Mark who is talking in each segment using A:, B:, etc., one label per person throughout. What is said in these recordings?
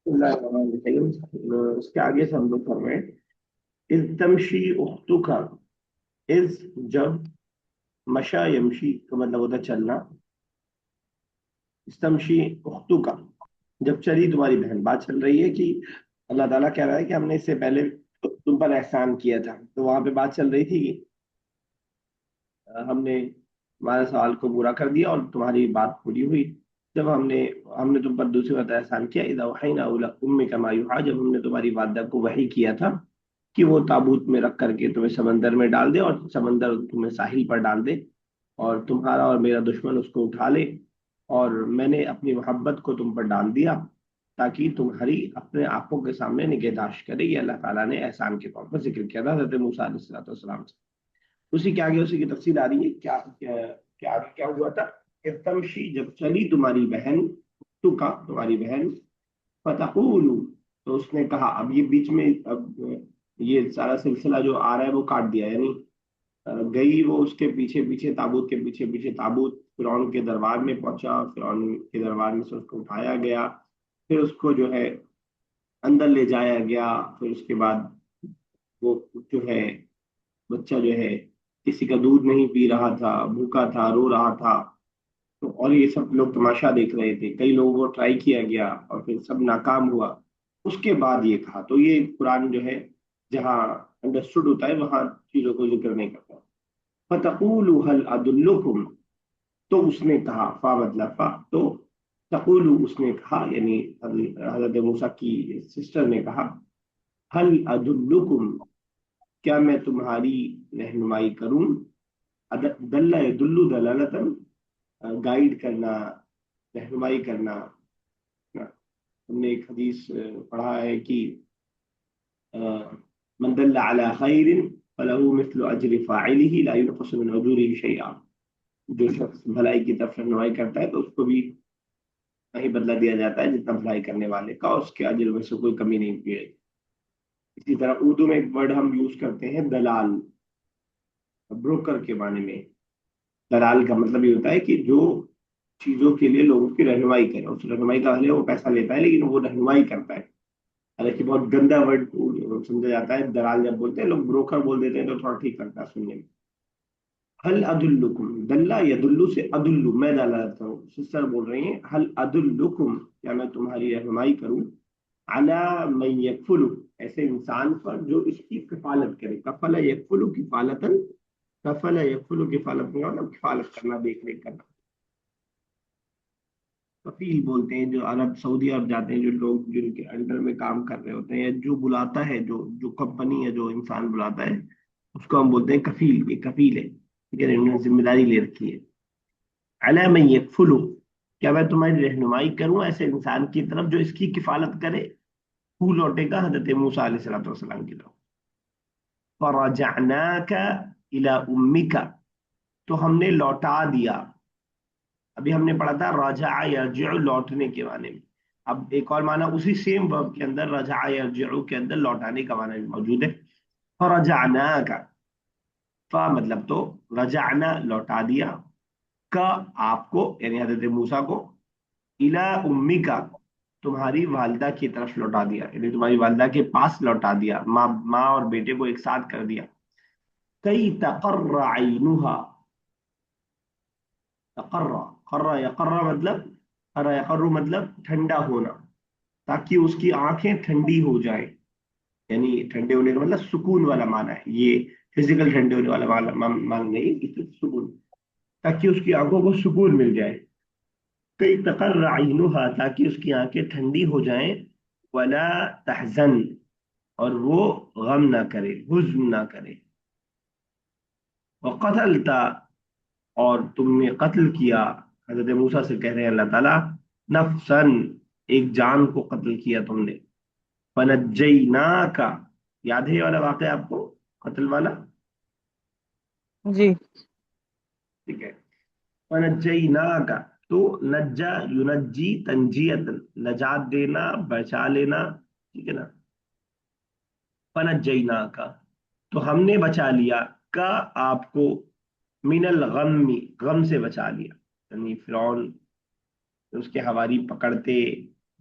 A: اس کے آگے سے ہم لوگ پڑھ رہے ہیں اذ تمشی اختک، اذ جب، مشا یمشی کا مطلب ہوتا ہے چلنا، استمشی اختک جب چلی تمہاری بہن، بات چل رہی ہے کہ اللہ تعالیٰ کہہ رہا ہے کہ ہم نے اس سے پہلے تم پر احسان کیا تھا، تو وہاں پہ بات چل رہی تھی کہ ہم نے تمہارے سوال کو پورا کر دیا اور تمہاری بات پوری ہوئی جب ہم نے تم پر دوسری بات احسان کیا، اذا اوحینا الی امک ما یوحی، جب ہم نے تمہاری والدہ کو وحی کیا تھا کہ وہ تابوت میں رکھ کر کے تمہیں سمندر میں ڈال دے اور سمندر تمہیں ساحل پر ڈال دے اور تمہارا اور میرا دشمن اس کو اٹھا لے، اور میں نے اپنی محبت کو تم پر ڈال دیا تاکہ تمہاری اپنے آنکھوں کے سامنے نگہداشت کرے، یہ اللہ تعالیٰ نے احسان کے طور پر ذکر کیا تھا حضرت موسیٰ علیہ السلام سے۔ اسی کے آگے اسی کی تفصیل آ رہی ہے، کیا آگے کیا ہوا تھا، کہ تمشی جب چلی تمہاری بہن، تو کا تمہاری بہن، فتقول، تو اس نے کہا، اب یہ بیچ میں اب یہ سارا سلسلہ جو آ رہا ہے وہ کاٹ دیا، یعنی گئی وہ اس کے پیچھے پیچھے تابوت کے پیچھے پیچھے، تابوت فرعون کے دربار میں پہنچا، فرعون کے دربار میں سے اس کو اٹھایا گیا، پھر اس کو جو ہے اندر لے جایا گیا، پھر اس کے بعد وہ جو ہے بچہ جو ہے کسی کا دودھ نہیں پی رہا تھا، بھوکا تھا، رو رہا تھا، تو اور یہ سب لوگ تماشا دیکھ رہے تھے، کئی لوگوں کو ٹرائی کیا گیا اور پھر سب ناکام ہوا۔ اس کے بعد یہ کہا، تو یہ قرآن جو ہے جہاں انڈرسٹوڈ ہوتا ہے وہاں چیزوں کو ذکر نہیں کرتا۔ فتقول هل ادلکم، تو اس نے کہا، فا مطلب فا، تو تقول اس نے کہا، یعنی حضرت موسیٰ کی سسٹر نے کہا، هل ادلکم، کیا میں تمہاری رہنمائی کروں، دل یدل دلالتن، گائیڈ کرنا، رہنمائی کرنا۔ ہم نے ایک حدیث پڑھا ہے کہ من دل علی خیر فلہ مثل اجر فاعلہ لا ينقص من اجورہ شیئا، جو شخص بھلائی کی طرف رہنمائی کرتا ہے تو اس کو بھی وہی بدلہ دیا جاتا ہے جتنا بھلائی کرنے والے کا، اس کے اجر میں سے کوئی کمی نہیں کی ہے۔ اسی طرح اردو میں ایک ورڈ ہم یوز کرتے ہیں دلال، بروکر کے معنی میں۔ دلال کا مطلب یہ ہوتا ہے کہ جو چیزوں کے لیے لوگوں کی رہنمائی کرے، اس رہنمائی کا حل ہے وہ پیسہ لیتا ہے لیکن وہ رہنمائی کرتا ہے، حالانکہ بہت گندا ورڈ سمجھا جاتا ہے دلال، جب بولتے ہیں لوگ بروکر بول دیتے ہیں تو تھوڑا ٹھیک لگتا ہے سننے میں۔ حل ادلکم، دلہ یدلو سے ادلو میں ڈالا جاتا ہوں، سسٹر بول رہی ہیں، حل ادلکم، کیا میں تمہاری رہنمائی کروں، علی من یکفل، ایسے انسان پر جو اس کی کفالت کرے، کفل یکفل کفالتن، کفل یکفل کفالت کا مطلب کفالت کرنا، دیکھ ریکھ کرنا، کفیل بولتے ہیں جو عرب سعودی عرب جاتے ہیں، جو لوگ جن کے انڈر میں کام کر رہے ہوتے ہیں، یا جو بلاتا ہے، جو کمپنی یا جو انسان بلاتا ہے اس کو ہم بولتے ہیں کفیل، یہ کفیل ہے، ٹھیک ہے، انہوں نے ذمہ داری لے رکھی ہے۔ علی من یکفلو، کیا میں تمہاری رہنمائی کروں ایسے انسان کی طرف جو اس کی کفالت کرے، وہ لوٹے گا حضرت موسیٰ علیہ السلام کی طرف۔ فرجعناک الی امک، تو ہم نے لوٹا دیا، ابھی ہم نے پڑھا تھا رجع یرجع لوٹنے کے معنی میں، اب ایک اور معنی اسی سیم ورب کے اندر رجع یرجع کے اندر لوٹانے کا معنی بھی موجود ہے۔ فرجعناک، فا مطلب تو، رجعنا لوٹا دیا، کا آپ کو یعنی حضرت موسیٰ کو، الی امکا تمہاری والدہ کی طرف لوٹا دیا، یعنی تمہاری والدہ کے پاس لوٹا دیا، ماں اور بیٹے کو ایک ساتھ کر دیا۔ کئی تقر عینھا، تقر، قر یقر مطلب، قر یقر مطلب ٹھنڈا ہونا، تاکہ اس کی آنکھیں ٹھنڈی ہو جائیں، یعنی ٹھنڈے ہونے کا مطلب سکون والا معنی ہے، یہ فزیکل ٹھنڈے ہونے والا معنی نہیں، سکون، تاکہ اس کی آنکھوں کو سکون مل جائے۔ کئی تقر عینھا، تاکہ اس کی آنکھیں ٹھنڈی ہو جائیں، ولا تحزن، اور وہ غم نہ کرے، حزن نہ کرے، وقتلتا، اور تم نے قتل کیا، حضرت موسیٰ سے کہہ رہے ہیں اللہ تعالیٰ، نفسن، ایک جان کو قتل کیا تم نے، فنجیناک، یاد ہے یہ والا واقعہ آپ کو، قتل والا،
B: جی
A: ٹھیک ہے، فنجیناک، تو نجا ینجی تنجیت، نجات دینا، بچا لینا، ٹھیک ہے نا، فنجیناک، تو ہم نے بچا لیا، کا آپ کو، من الغم، غم سے بچا لیا، یعنی فرعون اس کے حواری پکڑتے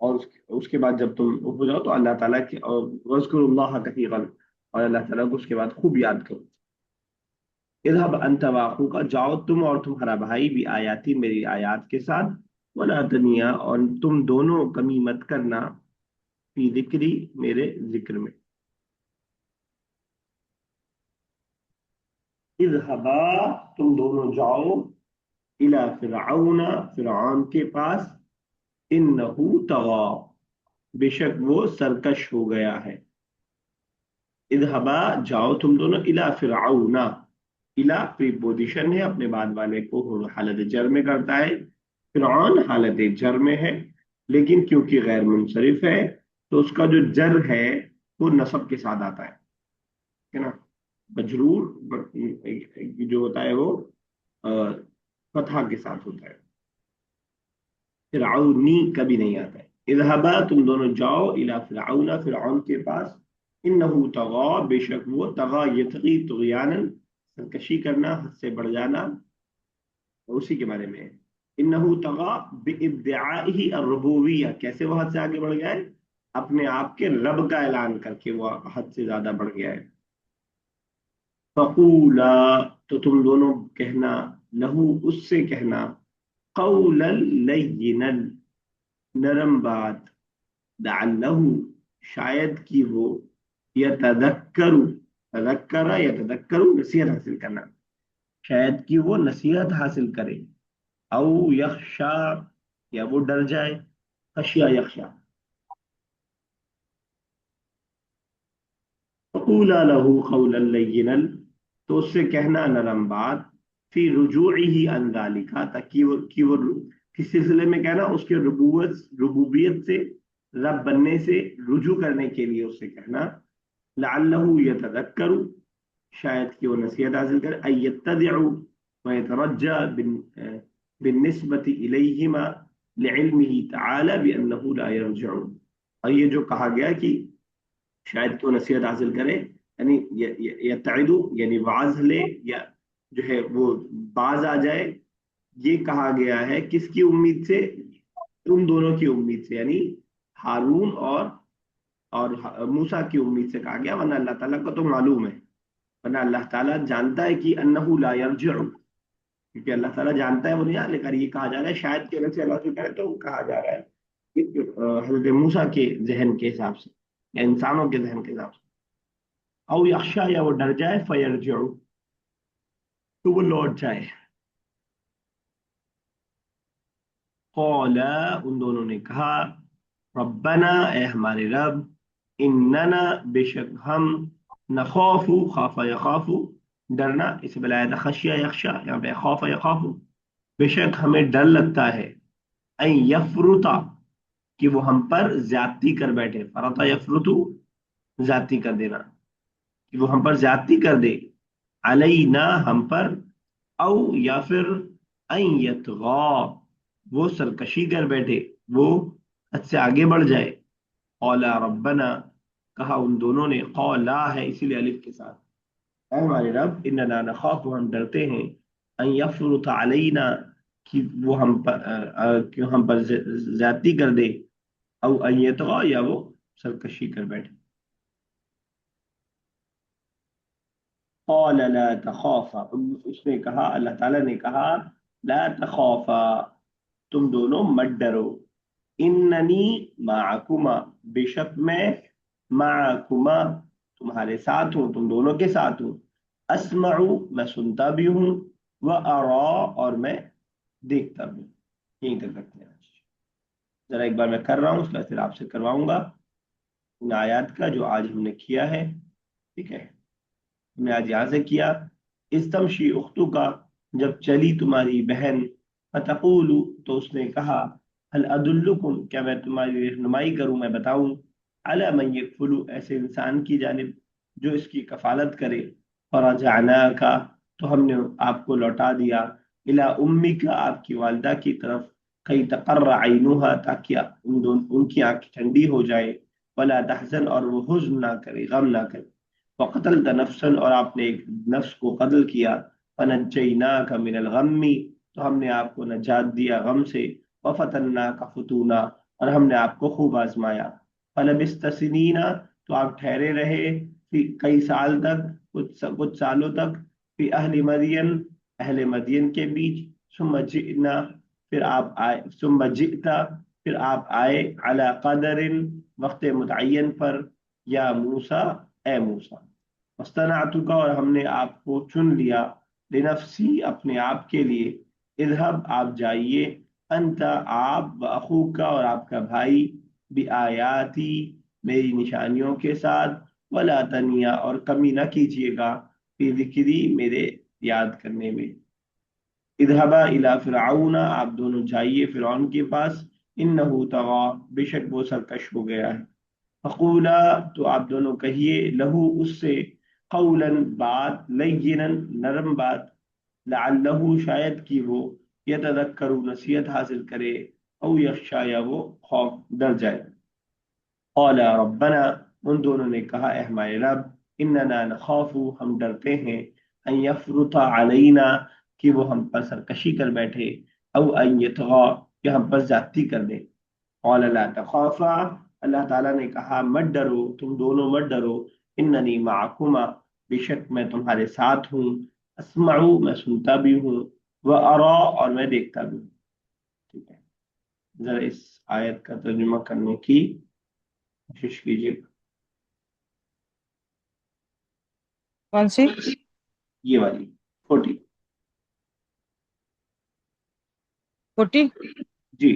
A: اور اس کے بعد جب تم ہو جاؤ تو اللہ تعالیٰ کے اور وذکر اللہ کثیرا، اور اللہ تعالیٰ کو اس کے بعد خوب یاد کرو. اذهب انت واخوک، جاؤ تم اور تمہارا بھائی بھی آیاتی میری آیات کے ساتھ، ولا تنیا اور تم دونوں کمی مت کرنا، فی ذکری میرے ذکر میں. اذهبا تم دونوں جاؤ، الی فرعون فرعون کے پاس، انہو طغا بے شک وہ سرکش ہو گیا ہے. اذهبا جاؤ تم دونوں، الی فرعون، الی پریپوزیشن ہے اپنے بعد والے کو حالت جر میں کرتا ہے. فرعون حالت جر میں ہے، لیکن کیونکہ غیر منصرف ہے تو اس کا جو جر ہے وہ نصب کے ساتھ آتا ہے نا. مجرور جو ہوتا ہے وہ فتحہ کے ساتھ ہوتا ہے، فرعونی کبھی نہیں آتا ہے. اذهبا تم دونوں جاؤ، الی فرعون فرعون کے پاس، انہو طغا بے شک وہ طغا یطغی طغیانا سرکشی کرنا، حد سے بڑھ جانا، اسی کے بارے میں ہے. انہو طغا بادعائہ الربوبیہ، کیسے وہ حد سے آگے بڑھ گیا ہے؟ اپنے آپ کے رب کا اعلان کر کے وہ حد سے زیادہ بڑھ گیا ہے. فقولا تو تم دونوں کہنا، لہو اس سے کہنا، قولا لینا نرم بات، لعلہ شاید کہ وہ یتذکر، تذکر یتذکر نصیحت حاصل کرنا، شاید کہ وہ نصیحت حاصل کرے، او یخشا یا وہ ڈر جائے، خشیا یخشا. فقولا له قولا لینا تو اس سے کہنا نرم بات، فی رجوعہ عن ذالک تاکہ وہ کس سلسلے میں کہنا، اس کے ربوبیت سے، رب بننے سے رجوع کرنے کے لیے اس سے کہنا، لعلہ یتذکر شاید کہ وہ نصیحت حاصل کرے، ان یتبع ویترجى بالنسبة الیہما لعلمہ تعالی بانہ لا یرجع. اور یہ جو کہا گیا کہ شاید کہ وہ نصیحت حاصل کرے، یعنی یتعدو یعنی باز لے، یا جو ہے وہ باز آ جائے. یہ کہا گیا ہے کس کی امید سے؟ تم دونوں کی امید سے، یعنی ہارون اور موسیٰ کی امید سے کہا گیا، ورنہ اللہ تعالیٰ کو تو معلوم ہے، ورنہ اللہ تعالیٰ جانتا ہے کہ انہ لا یرجع، کیونکہ اللہ تعالیٰ جانتا ہے وہ نہیں آ، لیکن یہ کہا جا رہا ہے شاید کہ اللہ سے اللہ سے کرے تو کہا جا رہا ہے حضرت موسیٰ کے ذہن کے حساب سے یا انسانوں کے ذہن کے حساب سے. او یخشا یا وہ ڈر جائے، فیرجع تو وہ لوٹ جائے. قولا ان دونوں نے کہا، ربنا اے ہمارے رب، اننا بے شک ہم، نخوف خاف یخاف ڈرنا، اس بلائے خشیہ یخشا، یہاں پہ خوف یخاف، بے شک ہمیں ڈر لگتا ہے، ان یفرطا کہ وہ ہم پر زیادتی کر بیٹھے، فرطا یفرطو زیادتی کر دینا، کہ وہ ہم پر زیادتی کر دے، علینا ہم پر، او یا پھر ان یطغا وہ سرکشی کر بیٹھے، وہ حد سے آگے بڑھ جائے. قولا ربنا کہا ان دونوں نے، قولا ہے اسی لیے الف کے ساتھ، اے ہمارے رب، اننا نخاف ہم ڈرتے ہیں، ان یفرط علینا کہ وہ ہم پر زیادتی کر دے، او ان یطغا یا وہ سرکشی کر بیٹھے. قال لا تخافا اس نے کہا، اللہ تعالیٰ نے کہا، لا تخافا تم دونوں مت ڈرو، اننی معکما بے شک میں، معکما تمہارے ساتھ ہوں، تم دونوں کے ساتھ ہوں، اسمع میں سنتا بھی ہوں، و ارا اور میں دیکھتا بھی ہوں. یہیں تک رکھتے ہیں آج. ذرا ایک بار میں کر رہا ہوں، اس کا پھر آپ سے کرواؤں گا ان آیات کا جو آج ہم نے کیا ہے. ٹھیک ہے، ہم نے آج یہاں سے کیا، استمشی اختو کا جب چلی تمہاری بہن، فتقول تو اس نے کہا، هل ادلکم کیا میں تمہاری رہنمائی کروں، میں بتاؤں، علی من یکفل ایسے انسان کی جانب جو اس کی کفالت کرے، فرجعناک تو ہم نے آپ کو لوٹا دیا، الی امک آپ کی والدہ کی طرف، کئی تقر عینوہا تاکہ ان کی آنکھ ٹھنڈی ہو جائے، ولا تحزن اور وہ حزن نہ کرے، غم نہ کرے، وقتلت نفسا اور آپ نے ایک نفس کو قتل کیا، فنجیناک من الغم تو ہم نے آپ کو نجات دیا غم سے، وفتناک فتونا اور ہم نے آپ کو خوب آزمایا. فلبثت سنینا، تو آپ ٹھہرے رہے، فی کئی سال تک، کچھ سالوں تک، فی اہل مدین، اہل مدین کے بیچ. ثم جئنا، پھر آپ آئے، ثم جئتا، پھر آپ آئے، علی قدر، وقت متعین پر، یا موسیٰ، اے موسیٰ. واصطنعتک، اور ہم نے آپ کو چن لیا، لنفسی، اپنے آپ کے لیے. اذهب، آپ جائیے، انت، آپ، واخوک، اور آپ کا بھائی، بآیاتی، میری نشانیوں کے ساتھ، ولا تنیا، اور کمی نہ کیجیے گا، فی ذکری، میرے یاد کرنے میں. اذهبا الی فرعون، آپ دونوں جائیے فرعون کے پاس، انه طغى، بے شک وہ سرکش ہو گیا ہے. فقولا، تو آپ دونوں کہیے، لہو، اس سے، قولا، بات، لینا، نرم بات، لعلہ، شاید کہ وہ، یتذکر، نصیحت حاصل کرے، او یخشا، یا وہ خوف ڈر جائے. قال ربنا، ان دونوں نے کہا، اے ہمارے رب، اننا نخاف، ہم ڈرتے ہیں، ان یفرط علینا، کہ وہ ہم پر سرکشی کر بیٹھے، او ان یطغى، کہ ہم پر زیادتی کر دے. قال لا تخافا، اللہ تعالیٰ نے کہا، مت ڈرو، تم دونوں مت ڈرو، اننی معکما، بے شک میں تمہارے ساتھ ہوں، اسمع، میں سنتا بھی ہوں، وارا، اور میں دیکھتا بھی ہوں. ٹھیک ہے، ذرا اس آیت کا ترجمہ کرنے کی کوشش کیجیے.
B: کون سی؟
A: یہ والی 40.
B: 40.
A: جی.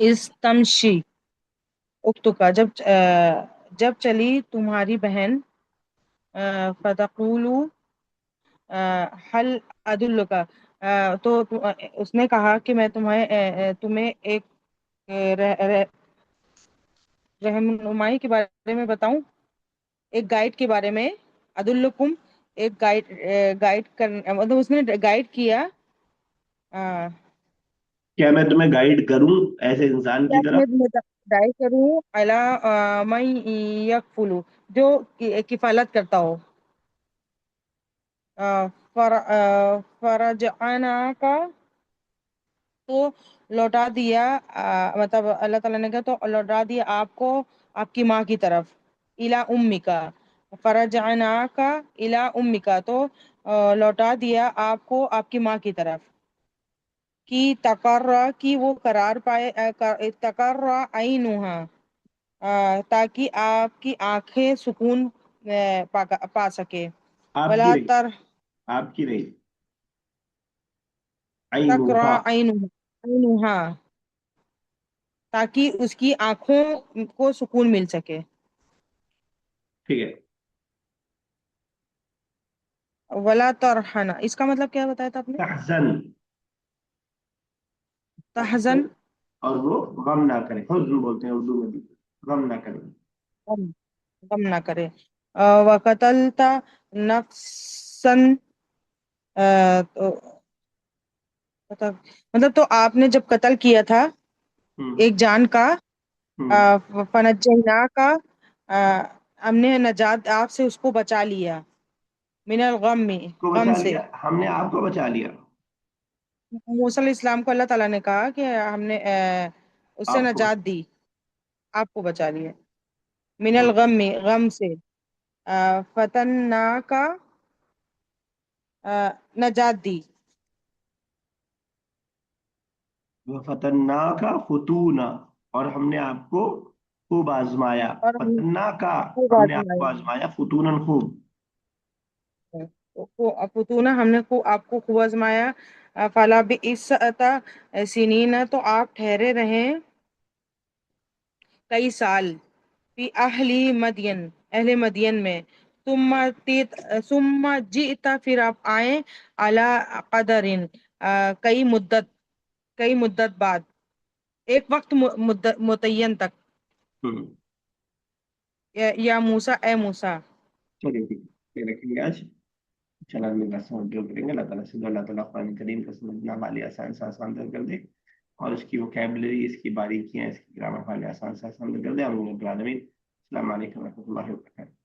B: استمشی اختو کا، جب چلی تمہاری بہن، فتقولو، حل عدل کا، اس نے کہا کہ میں تمہیں ایک رہنمائی کے بارے میں بتاؤں، ایک گائیڈ کے بارے میں. عدلکم، ایک گائیڈ کر، مطلب اس نے گائیڈ کیا.
A: کیا میں تمہیں گائیڈ کروں ایسے انسان
B: کیا
A: کی طرف؟
B: میں تمہیں گائیڈ کروں، من یکفلو، جو کفالت کرتا ہو. فرجعنا کا، تو لوٹا دیا، مطلب اللہ تعالیٰ نے کہا تو لوٹا دیا آپ کو آپ کی ماں کی طرف. الا امکا، فرجعنا کا الا امکا، تو لوٹا دیا آپ کو آپ کی ماں کی طرف. کی تقرر، کی وہ قرار پائے، تقرر عینھا، تاکہ آپ کی آنکھیں سکون پا سکے.
A: آپ کی
B: ولا
A: رہی،
B: تر
A: آپ کی رہی،
B: تقرا
A: عینوہا.
B: عینھا، تاکہ اس کی آنکھوں کو سکون مل سکے.
A: ٹھیک ہے.
B: ولا ترحنا، اس کا مطلب کیا بتایا تھا آپ نے؟
A: تحزن،
B: تحزن،
A: اور وہ غم نہ کرے، حزن بولتے ہیں اردو میں بھی، غم نہ کرے.
B: غم غم نہ کرے. وقتلتا نفسن، تو مطلب تو آپ نے جب قتل کیا تھا
A: ہوں.
B: ایک جان کا،
A: ہوں.
B: فنجینا کا، ہم نے نجات آپ سے اس کو بچا لیا. من الغم،
A: کو
B: غم
A: بچا
B: سے.
A: لیا، ہم نے آپ کو بچا لیا.
B: موسیٰ علیہ السلام کو اللہ تعالیٰ نے کہا کہ ہم نے اس سے
A: آپ کو
B: نجات دی، آپ کو بچا لیا. من
A: ہوں.
B: الغم، غم سے. فتننا کا، نجات دی.
A: فتنا کا فتونا، اور ہم نے آپ کو خوب آزمایا.
B: اور ہم
A: فتنا کا،
B: خوب
A: ہم نے آپ کو
B: آزمایا،
A: آزمایا، فتونن خوب.
B: فتونا، ہم نے آپ کو خوب آزمایا. فلا بئست سنین، تو آپ ٹھہرے رہیں کئی سال، فی اہل مدین میں. ثم جئتا، پھر آپ آئیں، اعلی قدر، کئی مدت بعد، ایک وقت متعین تک.
A: ہوں.
B: یا موسیٰ، اے موسیٰ.
A: چلیے ٹھیک ہے، یہ رکھیں گے آج. چلا اگلی کلاس میں جو کریں گے، اللہ تعالیٰ سے اللہ تعالیٰ قرآن کریم کا سمجھنا ہمارے آسان سے آسان تر کر دے، اور اس کی وکیبلری، اس کی باریکیاں، اس کی گرامر ہمارے آسان سے آسان تر کر دے. آمین رب العالمین. السلام علیکم و رحمۃ اللہ وبرکاتہ.